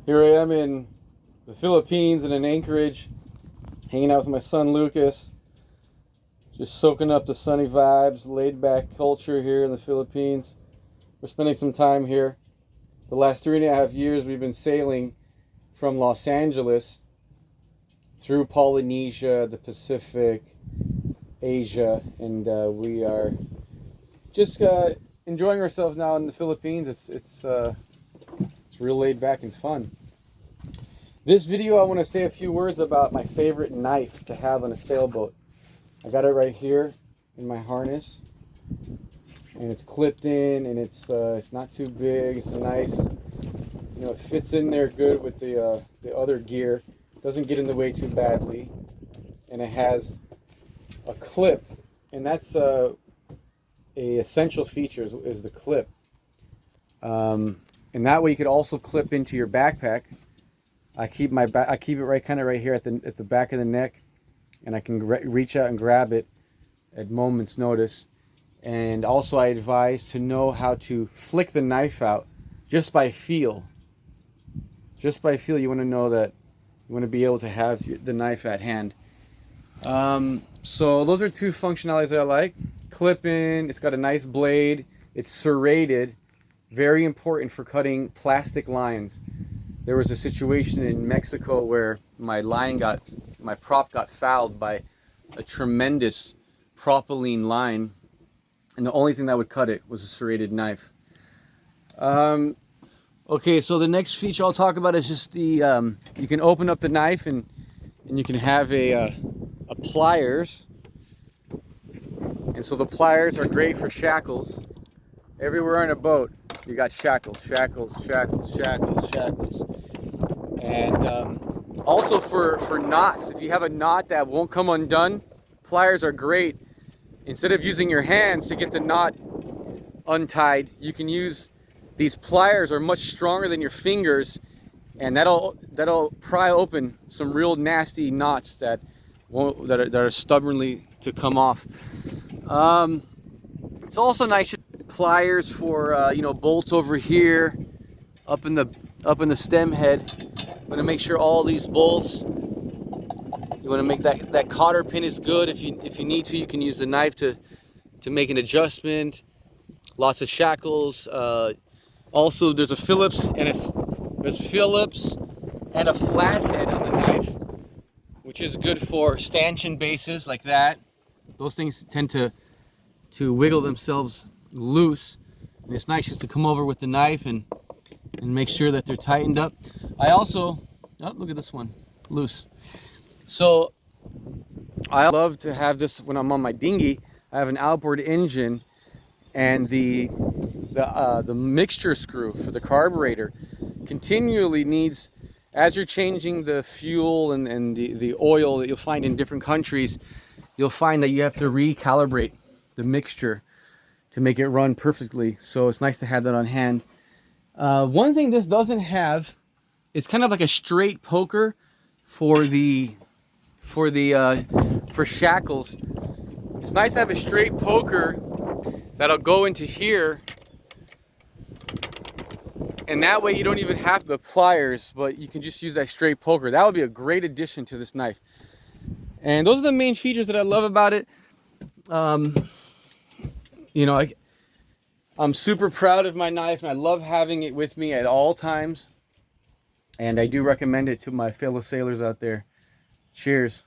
Here I am in the Philippines in an anchorage, hanging out with my son Lucas, just soaking up the sunny vibes, laid back culture here in the Philippines. We're spending some time here. The last 3.5 years we've been sailing from Los Angeles through Polynesia, the Pacific, Asia, and we are just enjoying ourselves now in the Philippines. It's real laid back and fun. This video I want to say a few words about my favorite knife to have on a sailboat. I got it right here in my harness, and it's clipped in, and it's not too big. It's a nice, it fits in there good with the other gear. Doesn't get in the way too badly, and it has a clip, and that's a essential feature is the clip. And that way you could also clip into your backpack. I keep it right here at the back of the neck, and I can reach out and grab it at moment's notice. And also I advise to know how to flick the knife out just by feel. Just by feel, you want to know that you want to be able to have the knife at hand. So those are two functionalities that I like. Clip in, it's got a nice blade, it's serrated, very important for cutting plastic lines. There was a situation in Mexico where my prop got fouled by a tremendous propylene line, and the only thing that would cut it was a serrated knife. Okay, so the next feature I'll talk about is just the you can open up the knife and you can have a pliers. And so the pliers are great for shackles. Everywhere on a boat, you got shackles. And also for knots, if you have a knot that won't come undone, pliers are great. Instead of using your hands to get the knot untied, you can use these pliers. Are much stronger than your fingers, and that'll pry open some real nasty knots that are stubbornly to come off. It's also nice pliers for bolts over here, up in the stem head. I'm gonna make sure all these bolts. You want to make that cotter pin is good. If you need to, you can use the knife to make an adjustment. Lots of shackles. Also, there's a Phillips and a flathead on the knife, which is good for stanchion bases like that. Those things tend to wiggle themselves loose, and it's nice just to come over with the knife and make sure that they're tightened up. I also, look at this one, loose. So I love to have this when I'm on my dinghy. I have an outboard engine, and the mixture screw for the carburetor continually needs, as you're changing the fuel and the oil that you'll find in different countries, you'll find that you have to recalibrate the mixture to make it run perfectly. So it's nice to have that on hand. One thing this doesn't have is kind of like a straight poker for shackles. It's nice to have a straight poker that'll go into here, and that way you don't even have the pliers, but you can just use that straight poker. That would be a great addition to this knife. And those are the main features that I love about it. I'm super proud of my knife, and I love having it with me at all times. And I do recommend it to my fellow sailors out there. Cheers.